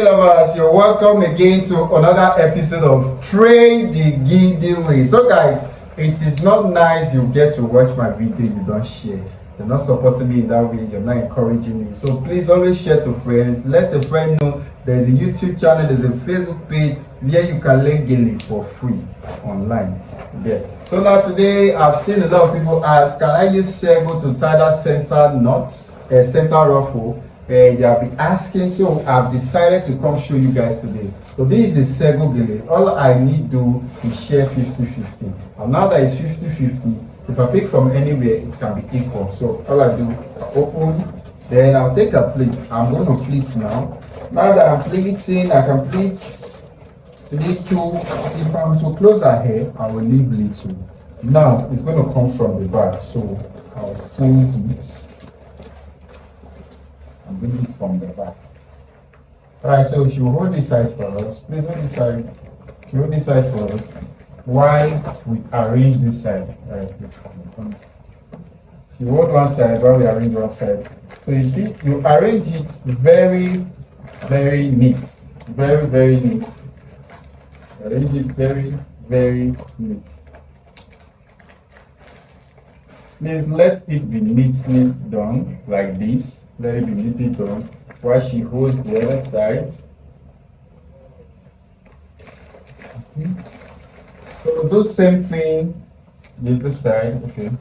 Lovers, you're welcome again to another episode of Trade the Giveaway. So guys, it is not nice you get to watch my video, you don't share. You're not supporting me in that way, you're not encouraging me. So please always share to friends. Let a friend know there's a YouTube channel, there's a Facebook page where you can learn gele for free online. Yeah. So now today I've seen a lot of people ask, can I use sego to tie that center knot, center ruffle? They have been asking, so I've decided to come show you guys today. So this is sego gele. All I need to do is share 50-50. And now that it's 50-50, if I pick from anywhere, it can be equal. So all I do, I open, then I'll take a plate. I'm going to plate now. Now that I'm plating, I can plate little. If I'm to close her hair, I will leave little. Now it's going to come from the back, so I'll fold it. And bring it from the back. Alright, so she will hold this side for us. Please hold this side. She hold this side for us. While we arrange this side. Alright, she hold one side while we arrange one side. So you see, you arrange it very, very neat. Very, very neat. Arrange it very, very neat. Please let it be neatly done like this. Let it be neatly done while she holds the other side. Okay. So do same thing the other side. Okay.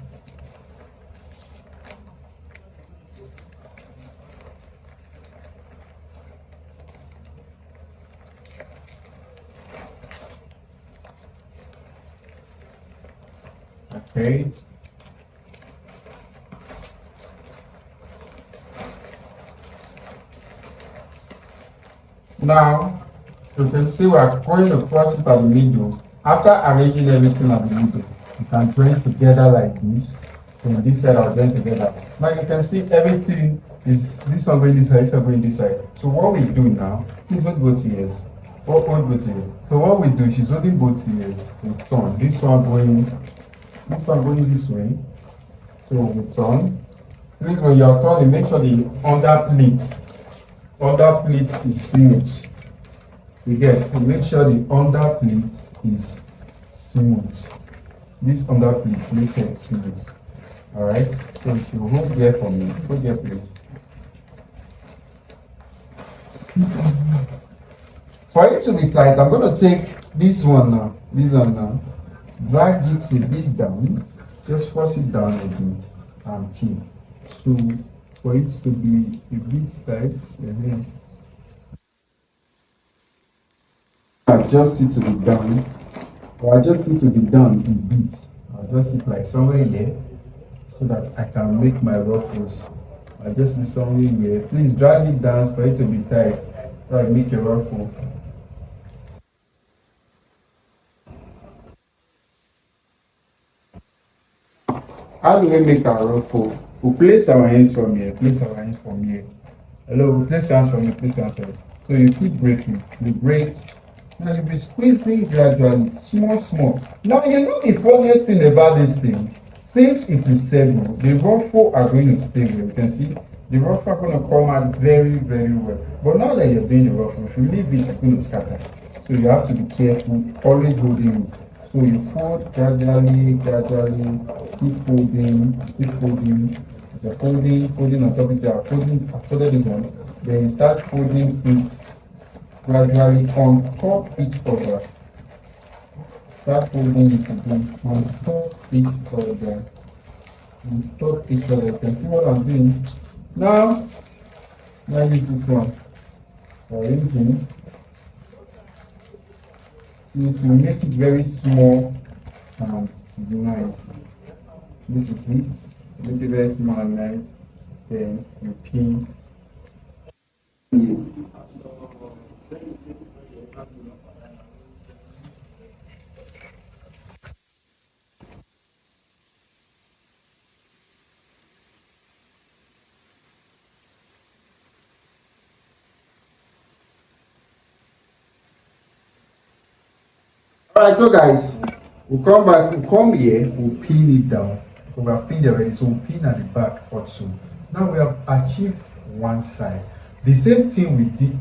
Okay. Now, you can see we are going across it at the middle. After arranging everything at the middle, you can join together like this. From this side, I'll join together. Now you can see everything is this one going this side, this one going this side. So what we do now, please hold both ears. Hold both ears. So what we do, she's holding both ears. We turn. This one going this way. So we turn. Please, when you are turning, make sure the under plate is smooth. You get, make sure the under plate is smooth. This under plate, make sure it's smooth. Alright, so if you hold there for me, hold there please. For it to be tight, I'm going to take this one now, drag it a bit down, just force it down a bit and keep. So for it to be a bit tight, adjust it to the down, or adjust it to the down in bits. Adjust it like somewhere here so that I can make my ruffles. Adjust it somewhere here. Please drag it down for it to be tight so I make a ruffle. How do we make our ruffle? We place our hands from here. Hello, we place hands from here. So you keep breaking. You break. Now you'll be squeezing gradually, small. Now you know the funniest thing about this thing. Since it is sego, the ruffle are going to stay well. You can see the ruffle are going to come out very, very well. But now that you're doing the ruffle, if you leave it, it's going to scatter. So you have to be careful, always holding it. So you fold gradually, keep folding. So folding on top of it, I folded this one. Then you start folding it gradually on top each other. Start folding it again on top each other. You can see what I'm doing. Now this is one. Arranging. You make it very small and nice. This is it. Make it very small and nice. Then you pin. Alright, so guys, we'll come here, we'll pin it down. Because we have pinned it already, so we'll pin at the back also. Now we have achieved one side. The same thing we did.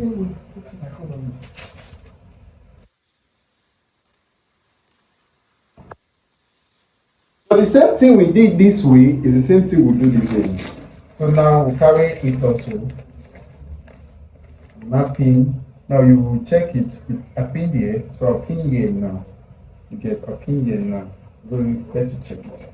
So the same thing we did this way is the same thing we do this way. So now we carry it also. Now pin. Now you will check it. I pin here. So I pin here now. You get a pin here now. Go let you check it.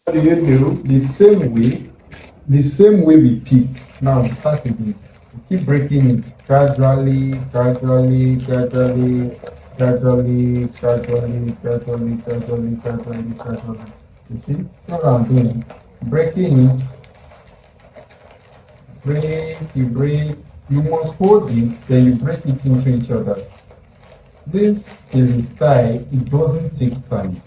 What do you do? The same way we picked. Now we start again. We keep breaking it gradually, gradually, gradually, gradually, gradually, gradually, gradually, gradually, gradually. You see? See what I'm doing? Breaking it, break, you break, you must hold it, then you break it into each other. This is the style, it doesn't take time.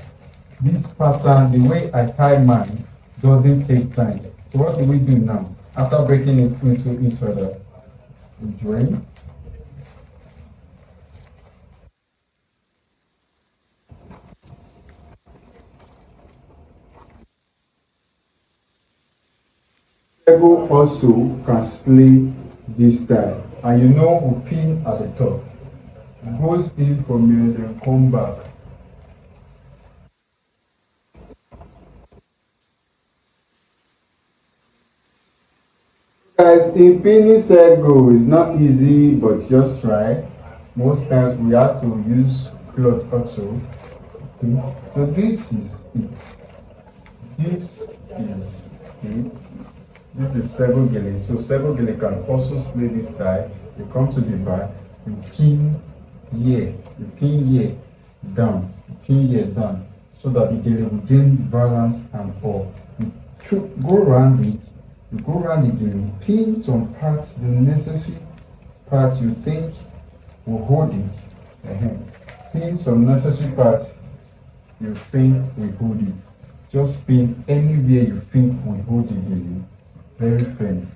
This pattern, the way I tie mine, doesn't take time. So what do we do now? After breaking it into each other, we join. Sego also can slay this style. And you know we pin at the top. It goes in from here, then come back. Guys, in pinning sego is not easy, but just try. Most times we have to use cloth also. Okay. So this is it. This is it. This is sego gele. So sego gele can also slay this tie. You come to the back, you pin here, you pin here down, you pin here down, so that the gele will gain balance and all. You go around it, you go around the gele, pin some parts, the necessary part you think will hold it. Pin some necessary parts you think will hold it. Just pin anywhere you think will hold the gele. Very firm.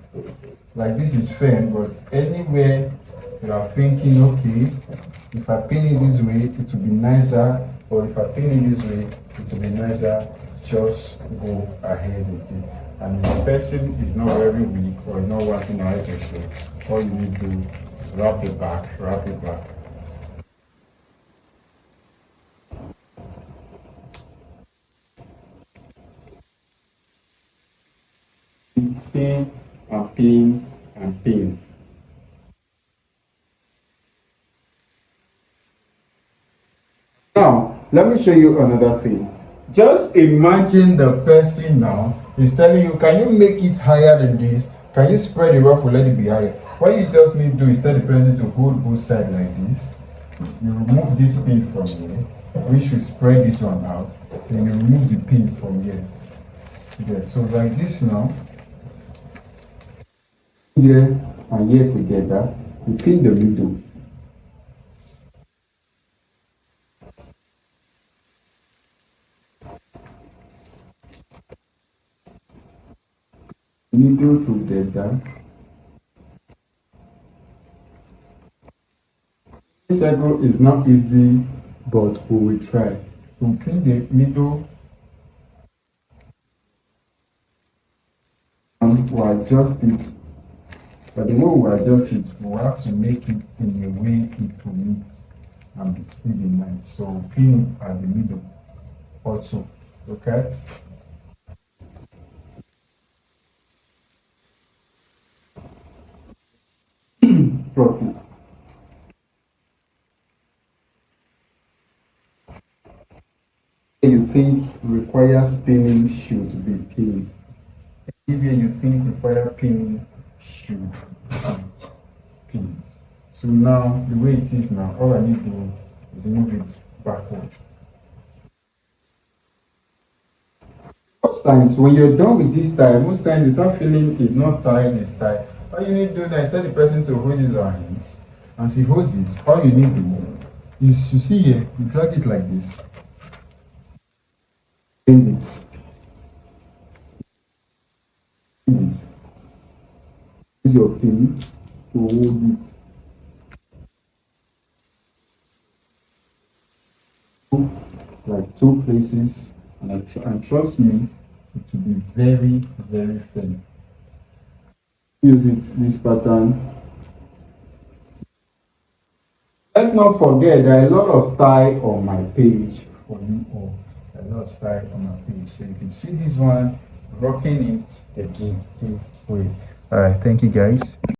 Like this is firm, but anywhere you are thinking, okay, if I pin it this way, it will be nicer, or if I pin it this way, it will be nicer, just go ahead with it. And if the person is not very weak or not wanting a high pressure, all you need to do is wrap it back, wrap it back. Pin and pin and pin. Now, let me show you another thing. Just imagine the person now is telling you, can you make it higher than this? Can you spread the ruffle, let it be higher? What you just need to do is tell the person to hold both sides like this. You remove this pin from here, which will spread this one out. Then you remove the pin from here. Yes, so like this now. Here and here together, you pin the middle. Middle together. This circle is not easy, but we will try. So pin the middle and we'll adjust it. But the way we adjust it, we'll have to make it in a way it will meet and be really nice. So pin it at the middle also. Look at. Drop it. You think requires pinning should be pinned. Area you think require pinning should be pinned. So now the way it is now, all I need to do is move it backward. Most times when you're done with this style, most times you start feeling it's not tight, it's tight. All you need to do now is tell the person to hold his hands. As he holds it, all you need to do is, you see here, you drag it like this. Bend it. Bend it. Use your pin to hold it. like two places, and trust me, it will be very, very firm. Use it this pattern. Let's not forget there are a lot of style on my page for you all. A lot of style on my page. So you can see this one rocking it again. Okay, wait. All right, thank you guys.